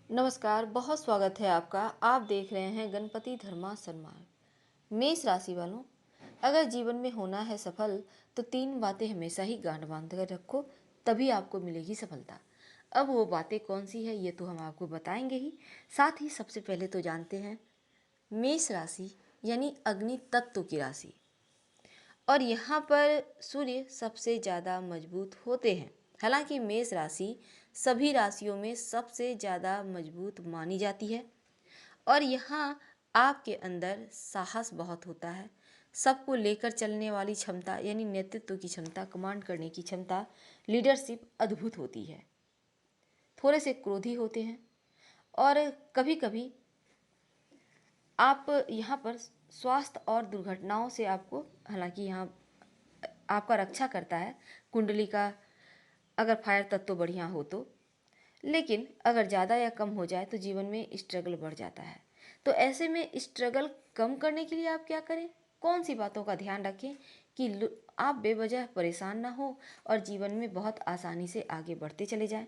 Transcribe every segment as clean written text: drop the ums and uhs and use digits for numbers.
नमस्कार, बहुत स्वागत है आपका। आप देख रहे हैं गणपति धर्मा सन्मान। मेष राशि वालों, अगर जीवन में होना है सफल तो तीन बातें हमेशा ही गांठ बांध कर रखो, तभी आपको मिलेगी सफलता। अब वो बातें कौन सी है ये तो हम आपको बताएंगे ही। साथ ही सबसे पहले तो जानते हैं मेष राशि यानी अग्नि तत्व की राशि, और यहाँ पर सूर्य सबसे ज़्यादा मजबूत होते हैं। हालांकि मेष राशि सभी राशियों में सबसे ज़्यादा मजबूत मानी जाती है, और यहाँ आपके अंदर साहस बहुत होता है। सबको लेकर चलने वाली क्षमता यानी नेतृत्व की क्षमता, कमांड करने की क्षमता, लीडरशिप अद्भुत होती है। थोड़े से क्रोधी होते हैं, और कभी कभी आप यहाँ पर स्वास्थ्य और दुर्घटनाओं से आपको, हालांकि यहाँ आपका रक्षा करता है कुंडली का, अगर फायर तत्व बढ़िया हो तो। लेकिन अगर ज़्यादा या कम हो जाए तो जीवन में स्ट्रगल बढ़ जाता है। तो ऐसे में स्ट्रगल कम करने के लिए आप क्या करें, कौन सी बातों का ध्यान रखें कि आप बेवजह परेशान ना हो और जीवन में बहुत आसानी से आगे बढ़ते चले जाएं।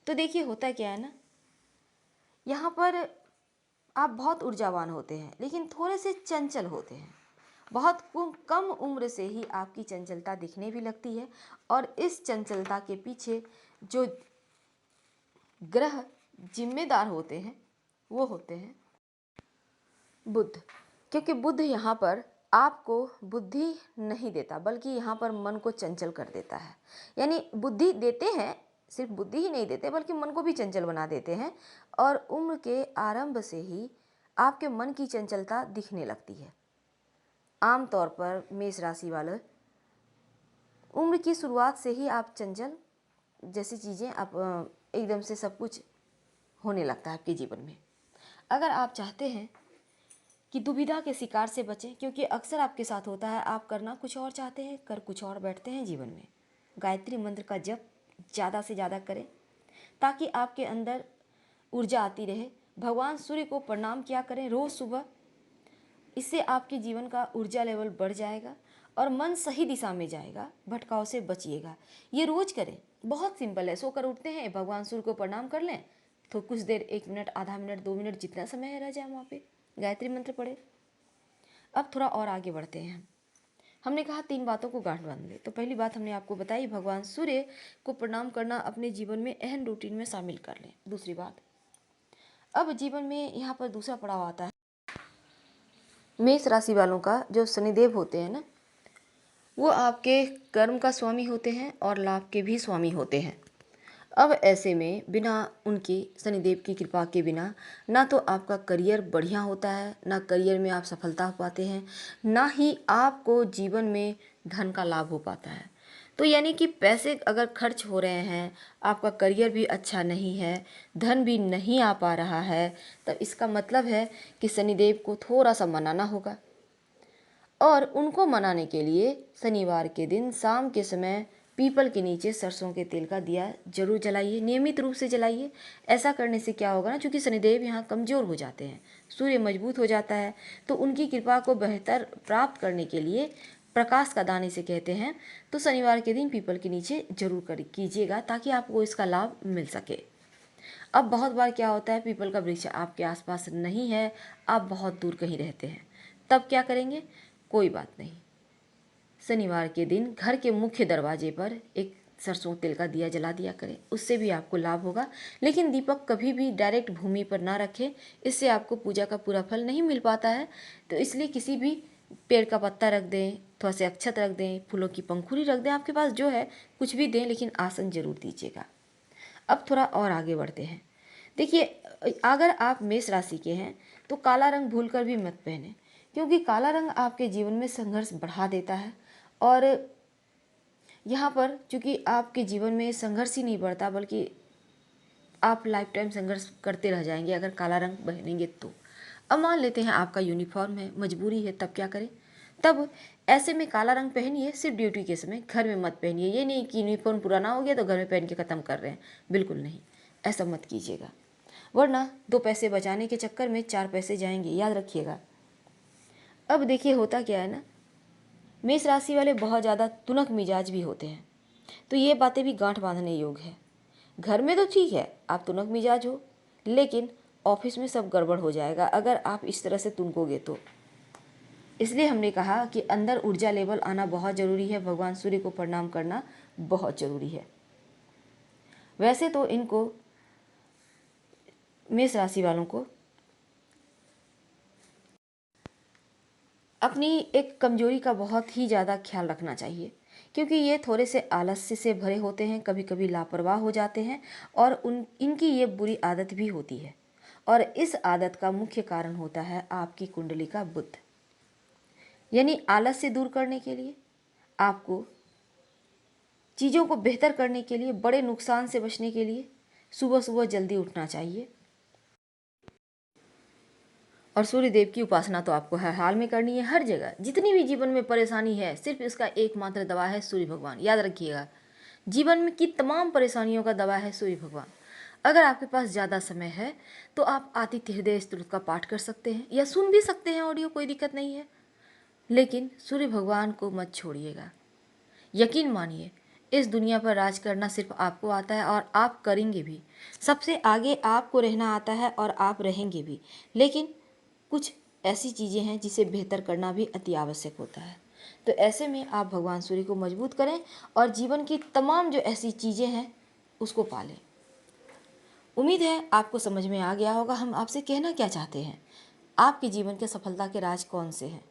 तो देखिए, होता क्या है ना, यहाँ पर आप बहुत ऊर्जावान होते हैं लेकिन थोड़े से चंचल होते हैं। बहुत कम उम्र से ही आपकी चंचलता दिखने भी लगती है, और इस चंचलता के पीछे जो ग्रह जिम्मेदार होते हैं वो होते हैं बुध। क्योंकि बुध यहाँ पर आपको बुद्धि नहीं देता, बल्कि यहाँ पर मन को चंचल कर देता है। यानी बुद्धि देते हैं, सिर्फ बुद्धि ही नहीं देते बल्कि मन को भी चंचल बना देते हैं, और उम्र के आरंभ से ही आपके मन की चंचलता दिखने लगती है। आमतौर पर मेष राशि वाले उम्र की शुरुआत से ही आप चंचल जैसी चीज़ें आप एकदम से सब कुछ होने लगता है आपके जीवन में। अगर आप चाहते हैं कि दुविधा के शिकार से बचें, क्योंकि अक्सर आपके साथ होता है, आप करना कुछ और चाहते हैं, कर कुछ और बैठते हैं जीवन में। गायत्री मंत्र का जप ज़्यादा से ज़्यादा करें ताकि आपके अंदर ऊर्जा आती रहे। भगवान सूर्य को प्रणाम किया करें रोज़ सुबह, इससे आपके जीवन का ऊर्जा लेवल बढ़ जाएगा और मन सही दिशा में जाएगा, भटकाव से बचिएगा। ये रोज करें, बहुत सिंपल है। सोकर उठते हैं, भगवान सूर्य को प्रणाम कर लें, तो कुछ देर 1 मिनट, आधा मिनट, 2 मिनट, जितना समय रह जाए वहाँ पे गायत्री मंत्र पढ़े। अब थोड़ा और आगे बढ़ते हैं। हमने कहा 3 बातों को गांठ बांध ले, तो पहली बात हमने आपको बताई, भगवान सूर्य को प्रणाम करना अपने जीवन में अहम रूटीन में शामिल कर लें। दूसरी बात, अब जीवन में यहाँ पर दूसरा पड़ाव आता है मेष राशि वालों का। जो शनिदेव होते हैं ना, वो आपके कर्म का स्वामी होते हैं और लाभ के भी स्वामी होते हैं। अब ऐसे में बिना उनकी, शनिदेव की कृपा के बिना, ना तो आपका करियर बढ़िया होता है, ना करियर में आप सफलता पाते हैं, ना ही आपको जीवन में धन का लाभ हो पाता है। तो यानी कि पैसे अगर खर्च हो रहे हैं, आपका करियर भी अच्छा नहीं है, धन भी नहीं आ पा रहा है, तब इसका मतलब है कि शनिदेव को थोड़ा सा मनाना होगा। और उनको मनाने के लिए शनिवार के दिन शाम के समय पीपल के नीचे सरसों के तेल का दिया जरूर जलाइए, नियमित रूप से जलाइए। ऐसा करने से क्या होगा ना, चूंकि शनिदेव यहाँ कमज़ोर हो जाते हैं, सूर्य मजबूत हो जाता है, तो उनकी कृपा को बेहतर प्राप्त करने के लिए प्रकाश का दान इसे कहते हैं, तो शनिवार के दिन पीपल के नीचे जरूर कीजिएगा ताकि आपको इसका लाभ मिल सके। अब बहुत बार क्या होता है, पीपल का वृक्ष आपके आसपास नहीं है, आप बहुत दूर कहीं रहते हैं, तब क्या करेंगे, कोई बात नहीं, शनिवार के दिन घर के मुख्य दरवाजे पर एक सरसों तेल का दिया जला दिया करें, उससे भी आपको लाभ होगा। लेकिन दीपक कभी भी डायरेक्ट भूमि पर ना रखें, इससे आपको पूजा का पूरा फल नहीं मिल पाता है। तो इसलिए किसी भी पेड़ का पत्ता रख दें, थोड़ा से अक्षत रख दें, फूलों की पंखुड़ी रख दें, आपके पास जो है कुछ भी दें, लेकिन आसन जरूर दीजिएगा। अब थोड़ा और आगे बढ़ते हैं। देखिए, अगर आप मेष राशि के हैं तो काला रंग भूलकर भी मत पहने, क्योंकि काला रंग आपके जीवन में संघर्ष बढ़ा देता है। और यहाँ पर चूंकि आपके जीवन में संघर्ष ही नहीं बढ़ता, बल्कि आप लाइफ टाइम संघर्ष करते रह जाएंगे अगर काला रंग पहनेंगे तो। अब मान लेते हैं आपका यूनिफॉर्म है, मजबूरी है, तब क्या करें, तब ऐसे में काला रंग पहनिए, सिर्फ ड्यूटी के समय, घर में मत पहनिए। ये नहीं कि यूनिफॉर्म पुराना हो गया तो घर में पहन के ख़त्म कर रहे हैं, बिल्कुल नहीं, ऐसा मत कीजिएगा, वरना 2 पैसे बचाने के चक्कर में 4 पैसे जाएंगे, याद रखिएगा। अब देखिए, होता क्या है ना, मेष राशि वाले बहुत ज़्यादा तुनक मिजाज भी होते हैं, तो ये बातें भी गांठ बांधने योग्य है। घर में तो ठीक है, आप तुनक मिजाज हो, लेकिन ऑफिस में सब गड़बड़ हो जाएगा अगर आप इस तरह से तुनकोगे तो। इसलिए हमने कहा कि अंदर ऊर्जा लेवल आना बहुत ज़रूरी है, भगवान सूर्य को प्रणाम करना बहुत ज़रूरी है। वैसे तो इनको, मेष राशि वालों को, अपनी एक कमजोरी का बहुत ही ज़्यादा ख्याल रखना चाहिए, क्योंकि ये थोड़े से आलस्य से भरे होते हैं, कभी कभी लापरवाह हो जाते हैं और इनकी ये बुरी आदत भी होती है। और इस आदत का मुख्य कारण होता है आपकी कुंडली का बुध। यानी आलस्य दूर करने के लिए, आपको चीज़ों को बेहतर करने के लिए, बड़े नुकसान से बचने के लिए सुबह सुबह जल्दी उठना चाहिए। और सूर्य देव की उपासना तो आपको हर हाल में करनी है, हर जगह। जितनी भी जीवन में परेशानी है, सिर्फ इसका एकमात्र दवा है सूर्य भगवान। याद रखिएगा, जीवन में की तमाम परेशानियों का दवा है सूर्य भगवान। अगर आपके पास ज़्यादा समय है तो आप आदित्य हृदय स्तोत्र का पाठ कर सकते हैं या सुन भी सकते हैं ऑडियो, कोई दिक्कत नहीं है। लेकिन सूर्य भगवान को मत छोड़िएगा। यकीन मानिए, इस दुनिया पर राज करना सिर्फ आपको आता है और आप करेंगे भी। सबसे आगे आपको रहना आता है और आप रहेंगे भी। लेकिन कुछ ऐसी चीज़ें हैं जिसे बेहतर करना भी अति आवश्यक होता है। तो ऐसे में आप भगवान सूर्य को मजबूत करें और जीवन की तमाम जो ऐसी चीज़ें हैं उसको पालें। उम्मीद है आपको समझ में आ गया होगा हम आपसे कहना क्या चाहते हैं, आपके जीवन के सफलता के राज कौन से हैं।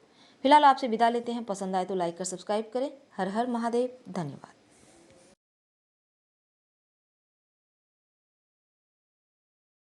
फिलहाल आपसे विदा लेते हैं। पसंद आए तो लाइक कर सब्सक्राइब करें। हर हर महादेव। धन्यवाद।